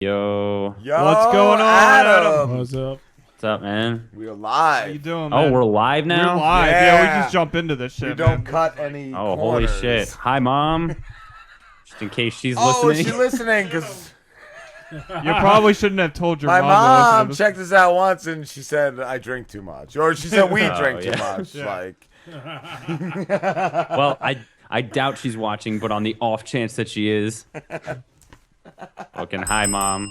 Yo. What's going on, Adam? What's up? What's up, man? We're live. How you doing, man? Oh, we're live now? We're live. Yeah. Yeah, we just jump into this shit, We don't man. cut any Oh, corners. holy shit. Hi, Mom. Just in case she's Oh, listening. she's listening because You probably shouldn't have told your my mom. mom to listen to checked us out once and she said I drink too much, or she said we Oh, drink too yeah. much. Yeah. Like, Well, I doubt she's watching, but on the off chance that she is. Fucking hi, Mom.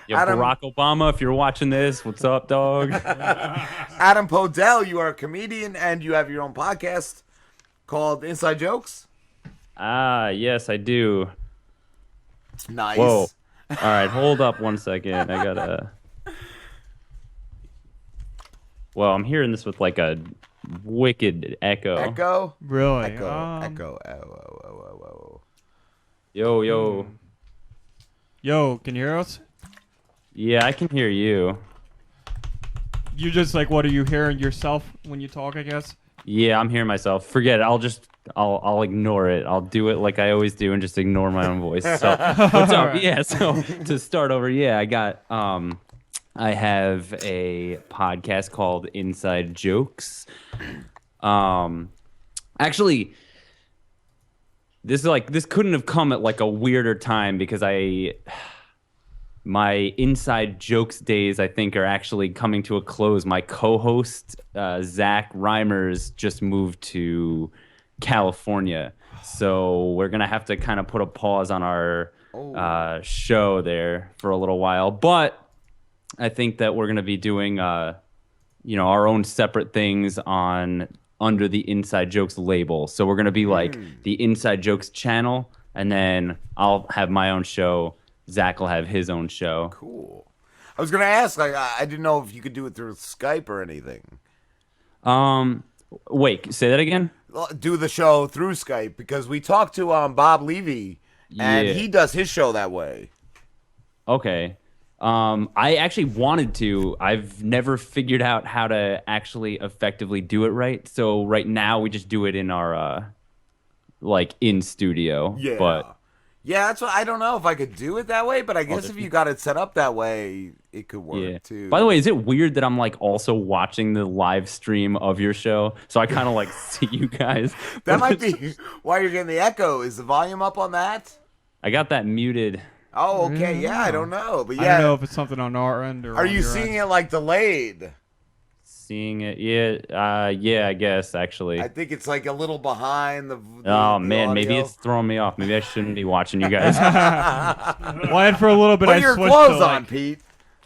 Yo, Adam- Barack Obama, if you're watching this, what's up, dog? Adam Podell, you are a comedian and you have your own podcast called Inside Jokes. Ah, yes, I do. Nice. Whoa. All right, hold up one second. I gotta... Well, I'm hearing this with like a wicked echo. Echo. Really? Echo. Echo. Oh. Yo. Yo, can you hear us? Yeah, I can hear you. You just like, what are you hearing yourself when you talk, I guess? Yeah, I'm hearing myself. Forget it. I'll ignore it. I'll do it like I always do and just ignore my own voice. So what's up? Right. Yeah, so to start over, yeah, I have a podcast called Inside Jokes. Actually, this couldn't have come at like a weirder time because my Inside Jokes days, I think, are actually coming to a close. My co-host, Zach Reimers, just moved to California. So we're going to have to kind of put a pause on our show there for a little while. But I think that we're going to be doing, our own separate things under the Inside Jokes label. So we're going to be like the Inside Jokes channel, and then I'll have my own show. Zach will have his own show. Cool. I was gonna ask, like, I didn't know if you could do it through Skype or anything. Wait, say that again? Do the show through Skype because we talked to Bob Levy and Yeah. he does his show that way. Okay. I actually wanted to. I've never figured out how to actually effectively do it right. So right now we just do it in our in studio. Yeah. But Yeah, that's what I don't know if I could do it that way, but I guess if you got it set up that way, it could work yeah. too. By the way, is it weird that I'm like also watching the live stream of your show? So I kind of like see you guys. that might be why you're getting the echo. Is the volume up on that? I got that muted. Oh, okay. Yeah, I don't know, but I yeah. don't know if it's something on our end or Are on you your seeing end. it like delayed? Seeing it, yeah, I guess actually. I think it's like a little behind the Oh the man, maybe audio. it's throwing me off. Maybe I shouldn't be watching you guys. Well, and for a little bit, Put I your switched clothes to, on, Pete.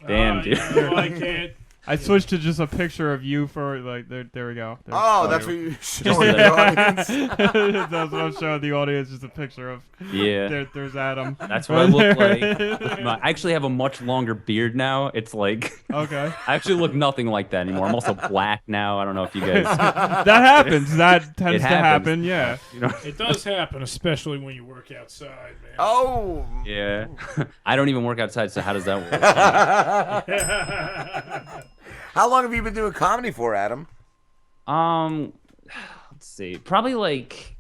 Damn, dude. I can't. I switched to just a picture of you for like there we go. There's Oh, that's what you're showing the audience. That's what I'm showing the audience, just a picture of. Yeah. There's Adam. That's what I look like. I actually have a much longer beard now. It's like Okay. I actually look nothing like that anymore. I'm also black now. I don't know if you guys. That happens. That tends to happens. happen. Yeah. It does happen, especially when you work outside, man. Oh, Yeah. I don't even work outside, so how does that work? how long have you been doing comedy for, Adam? Let's see. Probably like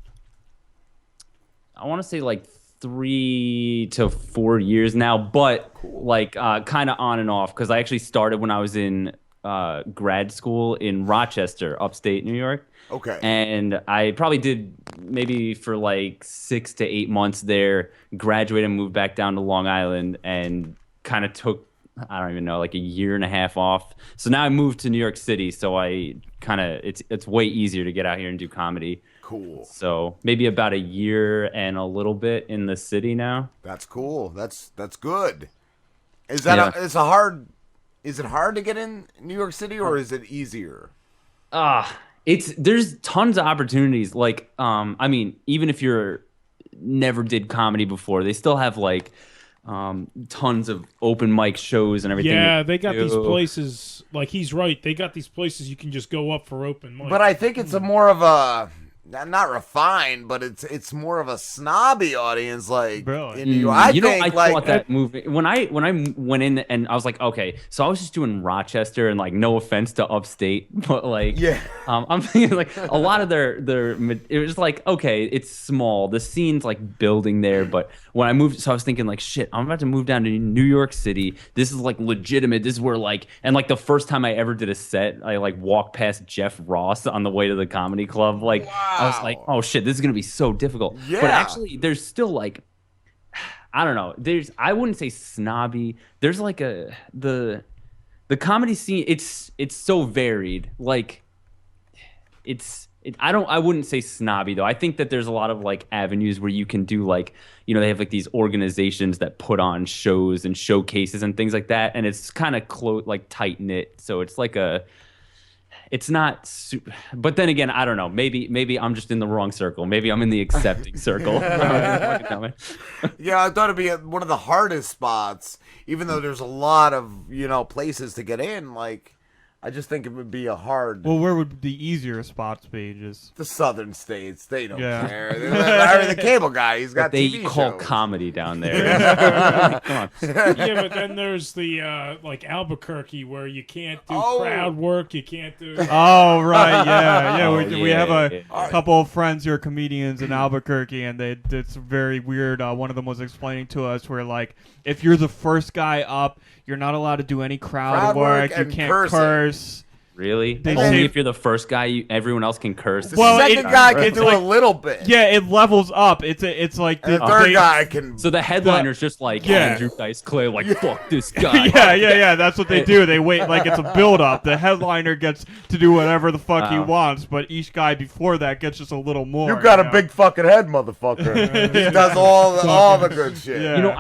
I want to say like 3 to 4 years now, but like kind of on and off because I actually started when I was in grad school in Rochester, upstate New York. Okay. And I probably did maybe for like 6 to 8 months there, graduated and moved back down to Long Island and kind of took, I don't even know, like a year and a half off. So now I moved to New York City. So I kind of, it's way easier to get out here and do comedy. Cool. So maybe about a year and a little bit in the city now. That's cool. That's good. Is that Yeah. Is it hard to get in New York City or is it easier? There's tons of opportunities. Like, I mean, even if you're never did comedy before, they still have like tons of open mic shows and everything. Yeah, they got these places. Like he's right. They got these places you can just go up for open mic. But I think it's a more of a not refined, but it's more of a snobby audience, like Really? in New York. I think like thought that movie when I went in and I was like, okay, so I was just doing Rochester and like no offense to upstate, but like Yeah. I'm thinking like a lot of their it was like, okay, it's small, the scene's like building there, but when I moved, so I was thinking like, shit, I'm about to move down to New York City. This is like legitimate. This is where like, and like the first time I ever did a set, I like walked past Jeff Ross on the way to the comedy club. Like I was like, oh shit, this is gonna be so difficult. Yeah. But actually, there's still like, I don't know. I wouldn't say snobby. There's like the comedy scene. It's so varied. Like I wouldn't say snobby though. I think that there's a lot of like avenues where you can do like, you know, they have like these organizations that put on shows and showcases and things like that, and it's kind of like tight knit. So it's like it's not super, but then again, I don't know. Maybe I'm just in the wrong circle. Maybe I'm in the accepting circle. Yeah, I thought it'd be one of the hardest spots, even though there's a lot of, you know, places to get in. Like, I just think it would be a hard. Well, where would the easier spots be? Just the southern states, they don't Yeah. care. Larry the Cable Guy, he's got they TV call shows. comedy down there. Come on. Yeah, but then there's the like Albuquerque where you can't do crowd work. You can't do. oh right, yeah. Oh, We have a yeah. couple of friends who are comedians in Albuquerque, and it's very weird. One of them was explaining to us where like if you're the first guy up, you're not allowed to do any crowd work. You and can't cursing. curse. Really? They Only say- if you're the first guy, everyone else can curse. The Well, second it- guy can it's do like- a little bit. Yeah, it levels up. It's like And the the third guy can. So the headliner's just like Yeah. Andrew Dice Clay, like fuck this guy. yeah. That's what they do. They wait like it's a build up. The headliner gets to do whatever the fuck he wants, but each guy before that gets just a little more. You got you a know? big fucking head, motherfucker. He does all the good shit. Yeah. You know,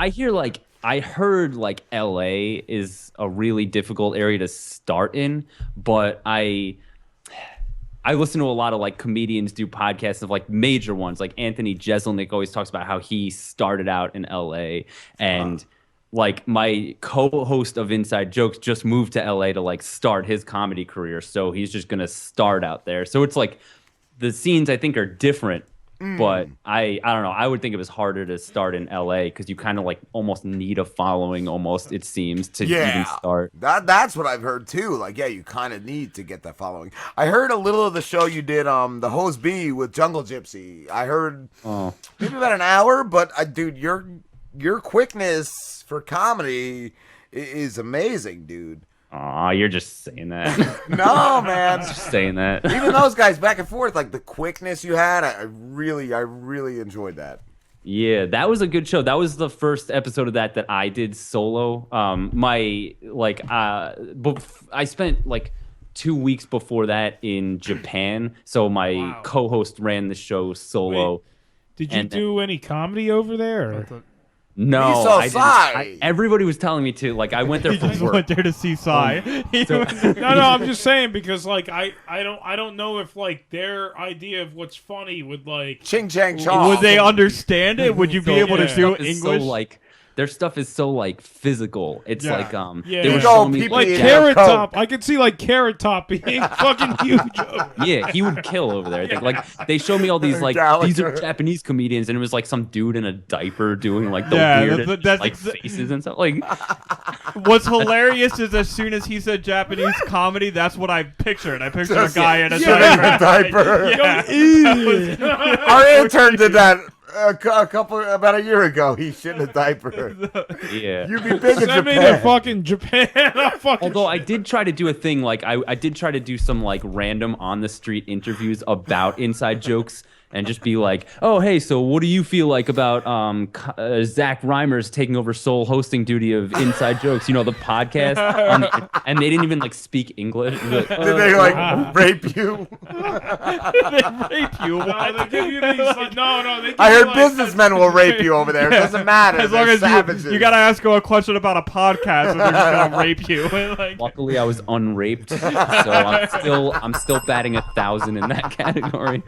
I heard like LA is a really difficult area to start in, but I listen to a lot of like comedians do podcasts of like major ones. Like Anthony Jeselnik always talks about how he started out in LA, and like my co-host of Inside Jokes just moved to LA to like start his comedy career. So he's just going to start out there. So it's like the scenes I think are different. But I don't know. I would think it was harder to start in LA because you kind of like almost need a following, almost it seems, to even start. That's what I've heard too. Like, yeah, you kind of need to get that following. I heard a little of the show you did, the Hose B with Jungle Gypsy. I heard maybe about an hour, but dude, your quickness for comedy is amazing, dude. Aw, you're just saying that. No, man. Just saying that. Even those guys back and forth, like the quickness you had, I really enjoyed that. Yeah, that was a good show. That was the first episode of that I did solo. I spent like 2 weeks before that in Japan, so my co-host ran the show solo. Wait, did you do any comedy over there? Or? No, We saw I Psy. didn't. Everybody was telling me to. Like, I went there He for just work. went there to see Psy. So- No, I'm just saying because like I don't know if like their idea of what's funny would like. Ching Chang Chong. Would they understand it? Would you be able to yeah. do It's English? so like their stuff is so like physical. It's Yeah. like Yeah. they were Big showing old me people Like Yeah. Carrot Coke. Top, I could see like Carrot Top being fucking huge. yeah, he would kill over there. I think. Like they showed me all these like these are Gallagher. Japanese comedians, and it was like some dude in a diaper doing like the Yeah, weirdest that's like faces and stuff. Like What's hilarious is as soon as he said Japanese comedy, that's what I pictured. I pictured a guy in a Shit in a diaper. Yeah. Our intern did that about a year ago. He shit in a diaper. yeah. You'd be big in Send me to Japan. fucking Japan. I'll fucking Although I did try to do a thing like I did try to do some like random on the street interviews about Inside Jokes and just be like, oh hey, so what do you feel like about Zach Reimers taking over sole hosting duty of Inside Jokes? You know, the podcast, and they didn't even like speak English. Like, Did they like rape you? They rape you. No, they give you these. Like, no, they give I you, heard like, businessmen will rape you over there. It doesn't matter. As long They're as savages. you gotta ask them a question about a podcast, and they're just gonna rape you. Like, Luckily, I was unraped, so I'm still batting 1,000 in that category.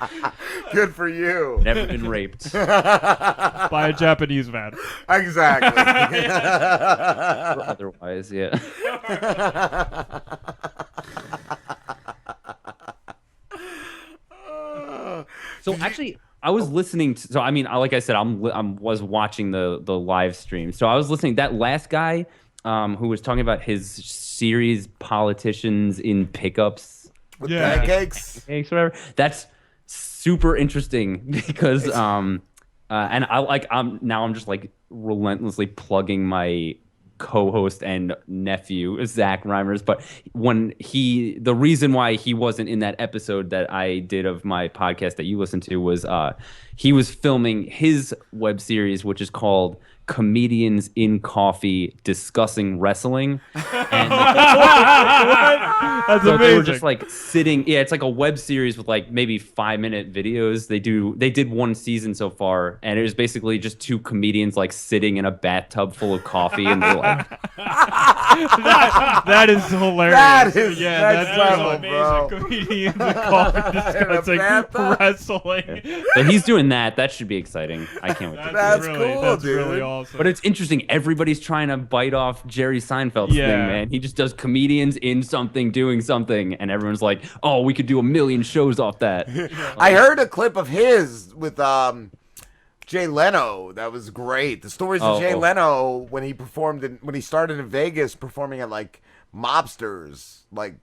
Good for you. Never been raped. by a Japanese man. Exactly. Otherwise, yeah. So actually, I was listening to. So I mean, like I said, was watching the live stream. So I was listening. That last guy, who was talking about his series, politicians in pickups with pancakes, whatever. That's super interesting because and I'm just like relentlessly plugging my co-host and nephew Zach Reimers, but the reason why he wasn't in that episode that I did of my podcast that you listened to was he was filming his web series, which is called Comedians in Coffee Discussing Wrestling. And That's so amazing. they were just like sitting. Yeah, it's like a web series with like maybe 5-minute videos. They did one season so far, and it was basically just two comedians like sitting in a bathtub full of coffee, and they're like, that is hilarious. That is that's level, bro. Comedians in coffee discussing wrestling. so he's doing that. That should be exciting. I can't wait. That's really, cool, that's dude. really awesome. But it's interesting. Everybody's trying to bite off Jerry Seinfeld's thing, man. He just does comedians in something, doing something, and everyone's like, "Oh, we could do 1,000,000 shows off that." I heard a clip of his with Jay Leno. That was great. The stories of Jay Leno when he started in Vegas performing at like mobsters, like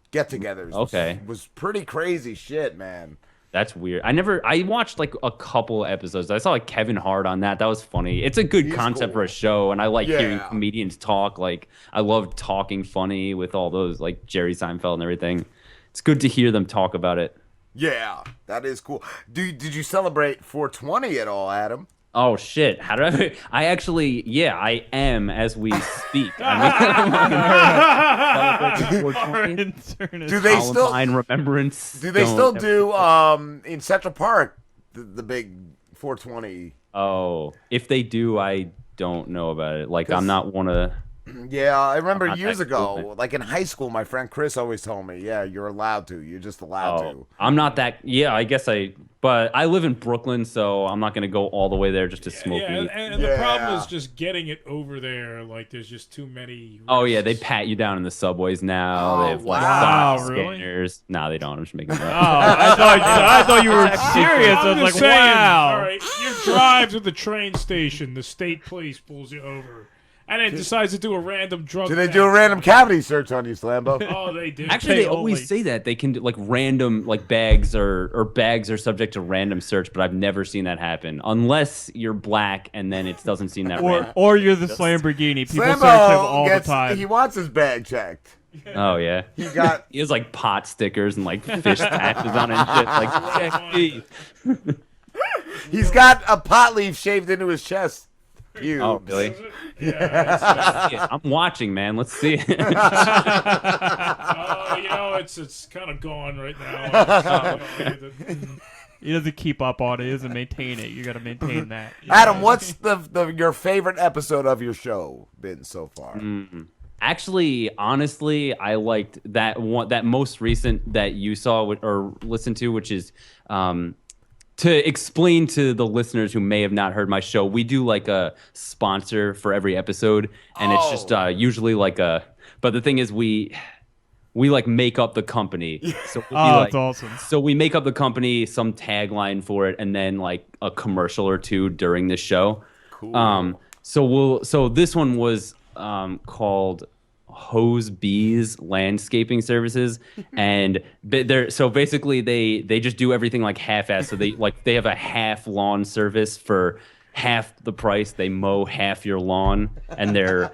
get-togethers. Okay. was pretty crazy shit, man. That's weird. I watched like a couple episodes. I saw like Kevin Hart on that. That was funny. It's a good concept for a show, and I like hearing comedians talk. Like I love talking funny with all those like Jerry Seinfeld and everything. It's good to hear them talk about it. Yeah, that is cool. Did you celebrate 420 at all, Adam? Oh shit! How do I actually? Yeah, I am as we speak. I mean, do they still remembrance? Do they still do in Central Park the big 420? Oh, if they do, I don't know about it. Like I'm not one of. Yeah, I remember years ago, like in high school, my friend Chris always told me, "Yeah, you're allowed to. You're just allowed to." I'm not that. Yeah, I guess but I live in Brooklyn, so I'm not gonna go all the way there just to smoke weed. And the problem is just getting it over there. Like, there's just too many. Oh yeah, they pat you down in the subways now. Oh, they have like scanners. No, they don't. I'm just making that up. I thought you were serious. I was I'm like, just saying, wow. all right, you drive to the train station, the state police pulls you over, and then decides to do a random drug. Do they do a random cavity search on you, Slambo? Oh, they do. Actually, they always say that they can do like random like bags or bags are subject to random search, but I've never seen that happen unless you're black and then it doesn't seem that random. Or you're the Lamborghini. People search him all the time. He wants his bag checked. Oh yeah, he has like pot stickers and like fish patches on it and shit. Like check these. He's got a pot leaf shaved into his chest. Pubes. Oh really? Yeah. I'm watching, man. Let's see it. It's kind of gone right now. He doesn't keep up on it. He doesn't maintain it. You got to maintain that. Adam, what's your favorite episode of your show been so far? Actually, honestly, I liked that most recent that you saw or listened to, which is to explain to the listeners who may have not heard my show. We do like a sponsor for every episode, and it's just usually like a. But the thing is, we like make up the company. So that's awesome. So we make up the company, some tagline for it, and then like a commercial or two during the show. Cool. So this one was called Hose Bees Landscaping Services, and so basically they just do everything like half-assed. So they have a half lawn service for half the price. They mow half your lawn, and their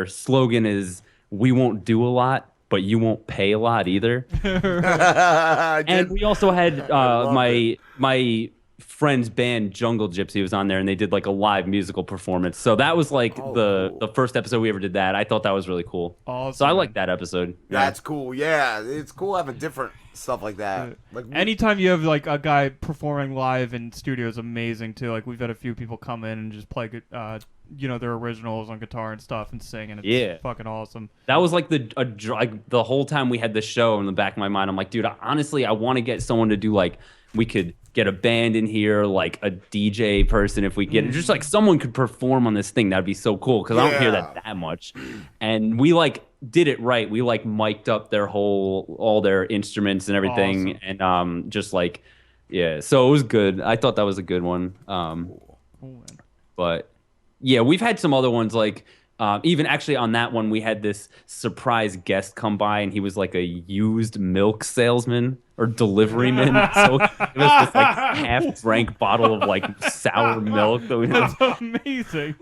slogan is, "We won't do a lot, but you won't pay a lot either." And we also had my friend's band Jungle Gypsy was on there, and they did like a live musical performance. So that was like the first episode we ever did that. I thought that was really cool. Awesome. So I like that episode. That's cool. Yeah, it's cool having different stuff like that. Like anytime you have like a guy performing live in studio is amazing too. Like we've had a few people come in and just play their originals on guitar and stuff and sing, and it's fucking awesome. That was like the whole time we had the show in the back of my mind. I'm like, dude, honestly, I want to get someone to do like we could get a band in here, like a DJ person, if we get it, just like someone could perform on this thing. That'd be so cool because I don't hear that much. And we like did it right. We like mic'd up all their instruments and everything, and just like so it was good. I thought that was a good one. But yeah, we've had some other ones like. Even actually on that one, we had this surprise guest come by, and he was like a used milk salesman or deliveryman. So it was this like half-drank bottle of like sour milk that we had. That's amazing.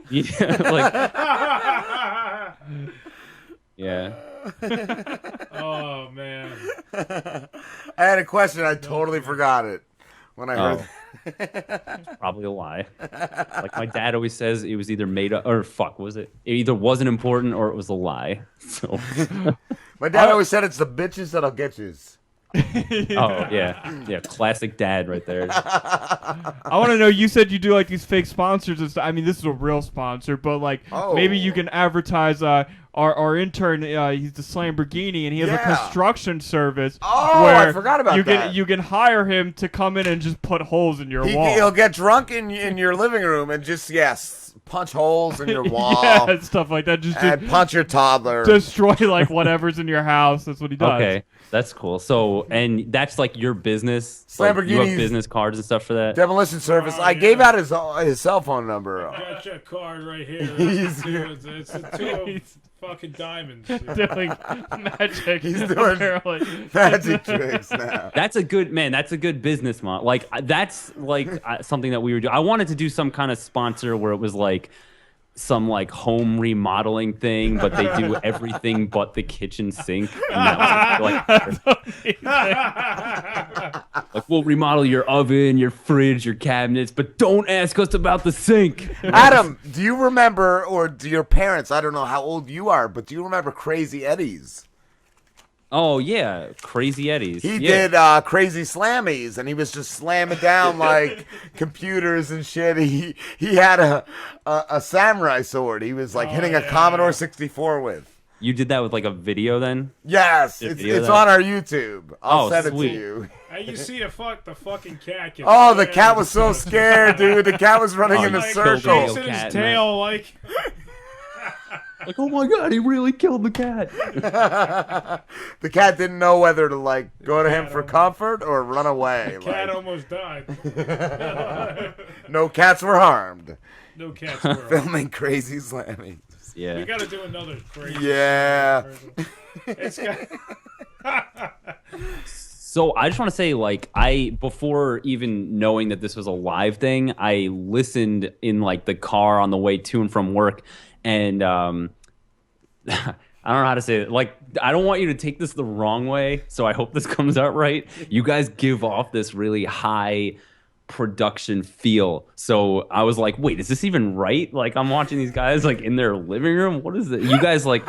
Yeah. Oh man. I had a question. I totally forgot it when I heard. It's probably a lie. Like my dad always says, it was either made up or was it? It either wasn't important or it was a lie. So my dad always said it's the bitches that'll get yous. Oh yeah, classic dad right there. I want to know. You said you do like these fake sponsors and stuff. I mean, this is a real sponsor, but like maybe you can advertise. Our intern, he's the Lamborghini, and he has a construction service. Oh, where I forgot about that. You can hire him to come in and just put holes in your wall. He'll get drunk in your living room and just punch holes in your wall. Yeah, stuff like that. Just punch your toddler. Destroy like whatever's in your house. That's what he does. Okay, that's cool. So, and that's like your business. Lamborghini. You have business cards and stuff for that. Demolition service. I gave out his cell phone number. I got your card right here. It's the two fucking diamonds. Doing magic. He's doing magic tricks now. That's a good business model. Like that's like something that we were doing. I wanted to do some kind of sponsor where it was like some like home remodeling thing, but they do everything but the kitchen sink. And that was like we'll remodel your oven, your fridge, your cabinets, but don't ask us about the sink. Adam, do you remember, or do your parents, I don't know how old you are, but do you remember Crazy Eddie's? Oh yeah, Crazy Eddie's. He did Crazy Slammies, and he was just slamming down like computers and shit. He had a samurai sword. He was like hitting a Commodore 64 with. You did that with like a video then? Yes, it's on our YouTube. I'll send it to you. Hey, you see the fucking cat? Oh, the cat was so scared, dude. The cat was running in a circle. Chasing his tail like. Like, oh my god, he really killed the cat. The cat didn't know whether to like go to him for comfort or run away. The cat almost died. No cats were harmed. No cats were harmed. Filming Crazy Slamming. Yeah. We gotta do another crazy. Yeah. It's got... So I just want to say, like, before even knowing that this was a live thing, I listened in like the car on the way to and from work. And I don't know how to say it. Like, I don't want you to take this the wrong way, so I hope this comes out right. You guys give off this really high production feel. So I was like, wait, is this even right? Like, I'm watching these guys like in their living room. What is it? You guys like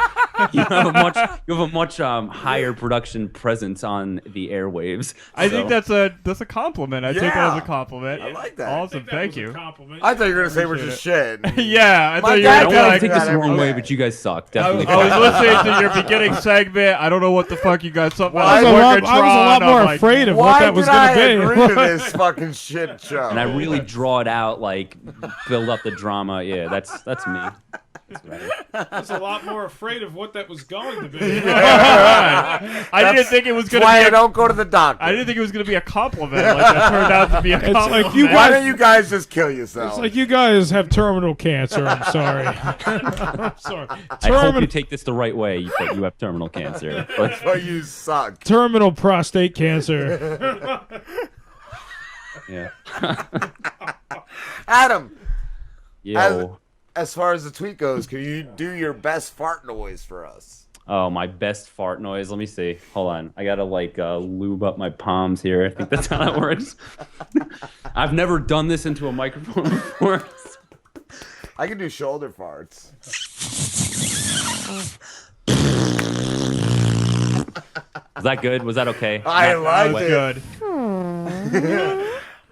you have a much higher production presence on the airwaves. I think that's a compliment. I take that as a compliment. I like that. Awesome, thank you. I thought you were gonna say we're just shit. Yeah, I thought you were I don't want to take like, this the wrong way, but you guys suck. Definitely. I was listening to your beginning segment. I don't know what the fuck you guys. I was a lot more afraid of what that was gonna be. Why did I agree to this fucking shit show? And I really draw it out, like build up the drama. Yeah, that's me. I was a lot more afraid of what that was going to be. I didn't think it was going to be. Why I don't go to the doctor. I didn't think it was going to be a compliment. Like that turned out to be a compliment. Like why don't you guys just kill yourselves? It's like you guys have terminal cancer. I'm sorry. I'm sorry. I hope you take this the right way. That you have terminal cancer. That's why you suck. Terminal prostate cancer. Yeah. Adam. Yo. As far as the tweet goes, can you do your best fart noise for us? Oh, my best fart noise. Let me see. Hold on. I gotta like lube up my palms here. I think that's how that works. I've never done this into a microphone before. I can do shoulder farts. Was that good? Was that okay? I liked it. Good.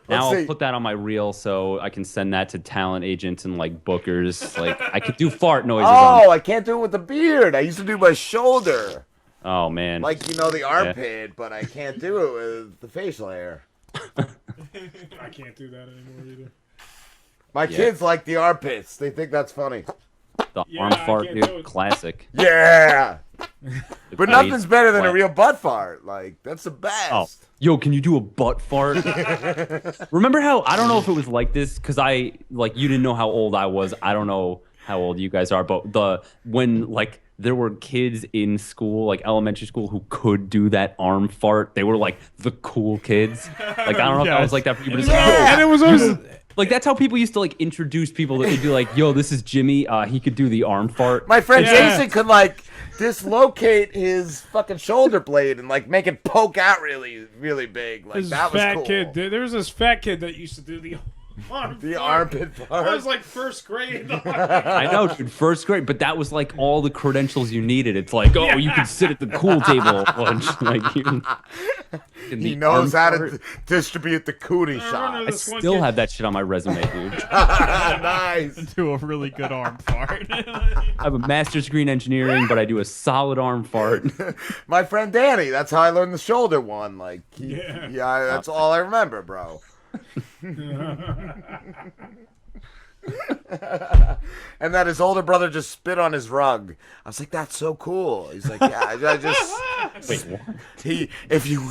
Now I'll put that on my reel so I can send that to talent agents and like bookers. Like I could do fart noises. I can't do it with the beard. I used to do my shoulder. Oh man. Like the armpit, but I can't do it with the facial hair. I can't do that anymore either. My kids like the armpits. They think that's funny. The Yeah, arm I fart, can't do dude. it. Classic. Yeah. But nothing's better than a What? real butt fart. Like, that's the best. Oh, yo, can you do a butt fart? Remember how, I don't know if it was like this, because you didn't know how old I was. I don't know how old you guys are, but when, like, there were kids in school, like elementary school, who could do that arm fart. They were, like, the cool kids. Like, I don't know if that was like that for you, but it's And it was always... like, that's how people used to, like, introduce people. They'd be like, yo, this is Jimmy. He could do the arm fart. My friend Yeah. Jason could, like, dislocate his fucking shoulder blade and, like, make it poke out really, really big. Like, This that was fat cool. kid. There was this fat kid that used to do the arm The fart. armpit fart. I was like first grade. I know, dude, first grade, but that was like all the credentials you needed. It's like, oh, you can sit at the cool table at lunch. Like, He knows how to distribute the cootie shot. I This one still kid- have that shit on my resume, dude. Nice. Do a really good arm fart. I have a master's degree in engineering, but I do a solid arm fart. My friend Danny, that's how I learned the shoulder one. Like, Yeah. that's all I remember, bro. And that his older brother just spit on his rug. I was like, that's so cool. He's like, yeah, I just. Wait, what? If you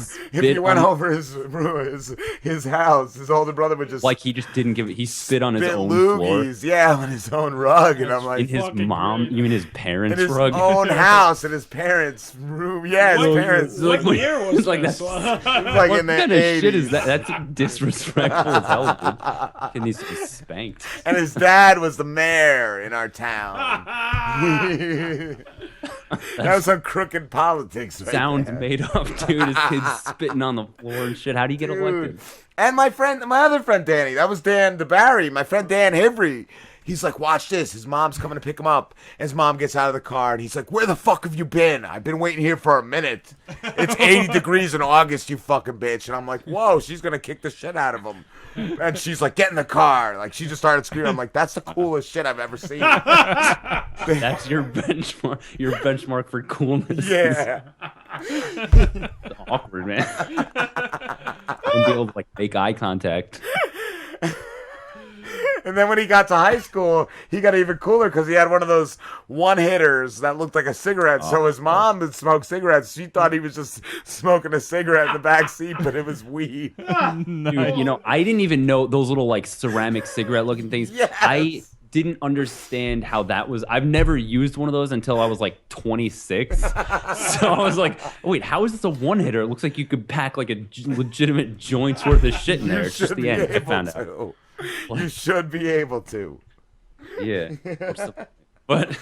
went over his house, his older brother would just Like he just didn't give it. He spit on his spit own floor. loogies, yeah, on his own rug, and I'm In like, his fucking mom, great. you mean his in parents' his rug? own house, in his parents' room, yeah, his What- parents. What Like, year was it's like this? Like What in the kind of 80s. shit is that? That's disrespectful as hell, dude. He needs to be spanked. And his dad was the mayor in our town. That was some crooked politics. Right Sounds there. made up, dude. His kid's spitting on the floor and shit. How do you get elected? And my other friend Danny, that was Dan DeBarry, my friend Dan Hivry. He's like, watch this. His mom's coming to pick him up. And his mom gets out of the car and he's like, where the fuck have you been? I've been waiting here for a minute. It's 80 degrees in August, you fucking bitch. And I'm like, whoa, she's going to kick the shit out of him. And she's like, get in the car. Like, she just started screaming. I'm like, that's the coolest shit I've ever seen. That's your benchmark. Your benchmark for coolness. Yeah. It's awkward, man. Wouldn't be able to like make eye contact. And then when he got to high school, he got even cooler because he had one of those one-hitters that looked like a cigarette. So his mom would smoke cigarettes. She thought he was just smoking a cigarette in the back seat, but it was weed. Dude, you know, I didn't even know those little like ceramic cigarette looking things. Yes. I didn't understand how that was. I've never used one of those until I was like 26. So I was like, oh, wait, how is this a one hitter? It looks like you could pack like a legitimate joint's worth of shit in there. It's just should the be end. I able found out. to. You should be able to. Yeah. But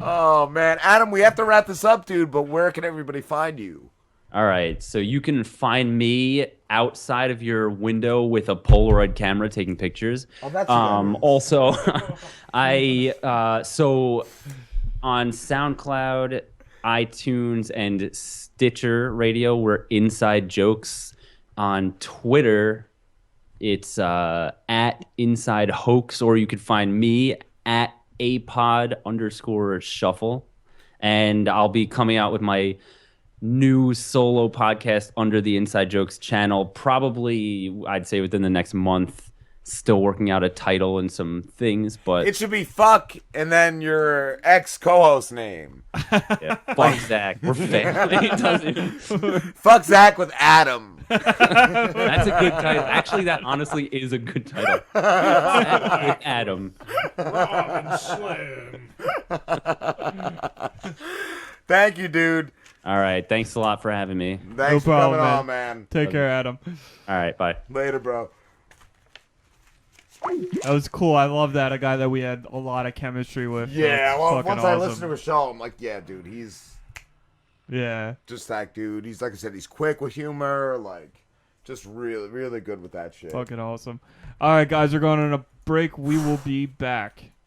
Oh, man. Adam, we have to wrap this up, dude, but where can everybody find you? all right, so you can find me outside of your window with a Polaroid camera taking pictures. Oh, that's hilarious. Also, so on SoundCloud, iTunes, and Stitcher Radio, we're Inside Jokes. On Twitter, it's at Inside Hoax, or you could find me at apod_shuffle. And I'll be coming out with my new solo podcast under the Inside Jokes channel, probably, I'd say, within the next month. Still working out a title and some things, but It should be fuck and then your ex-co-host name. yeah, fuck Zach. We're family. It doesn't even... Fuck Zach with Adam. That's a good title. Actually, that honestly is a good title. Zach with Adam. Robin Slim. Thank you, dude. All right. Thanks a lot for having me. Thanks No problem, for coming man. on, man. Take care, Adam. All right. Bye. Later, bro. That was cool. I love that. A guy that we had a lot of chemistry with. Yeah, That's well, fucking once I awesome. listen to his show, I'm like, yeah, dude, he's Yeah. just that dude. He's, like I said, he's quick with humor, like, just really, really good with that shit. Fucking awesome. All right, guys, we're going on a break. We will be back.